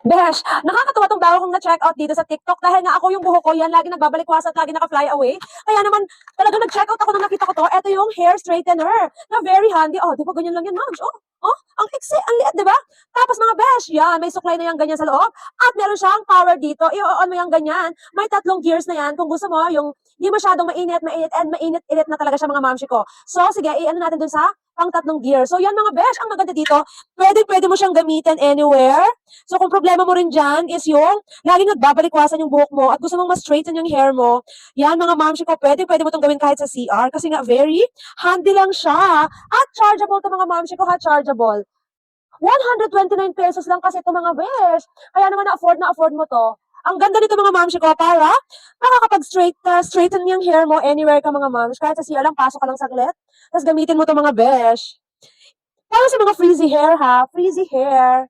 Besh, nakakatuwa tong bago kong na-check out dito sa TikTok dahil nga ako yung buhok ko yan, lagi nagbabalikwas at lagi naka-fly away. Kaya naman, talagang nag-check out ako nung nakita ko to. Ito yung hair straightener na very handy. Oh, di ba ganyan lang yan, ma'am? Ang iksi, ang liit, di ba? Tapos mga besh, yan, may suklay na yan ganyan sa loob. At meron siyang power dito. I-on mo yan ganyan. May 3 gears na yan. Kung gusto mo, yung di masyadong mainit, and mainit-init na talaga siya mga mamshi ko. So, sige, i-ano natin dun sa pang 3 gear. So, yan mga besh, ang maganda dito, pwede mo siyang gamitin anywhere. So, kung problema mo rin dyan is yung laging nagbabalikwasan yung buhok mo at gusto mong ma-straighten yung hair mo, yan mga mamshi ko, pwede mo itong gawin kahit sa CR kasi nga very handy lang siya. At chargeable to mga mamshi ko ha, chargeable. 129 pesos lang kasi ito mga besh. Kaya naman na-afford mo to. Ang ganda nito mga mamshi ko para makakapag-straighten yung hair mo anywhere ka mga mamshi. Kahit sa CR lang, pasok ka lang saglit. Tapos gamitin mo to mga besh. Para sa mga frizzy hair ha, frizzy hair.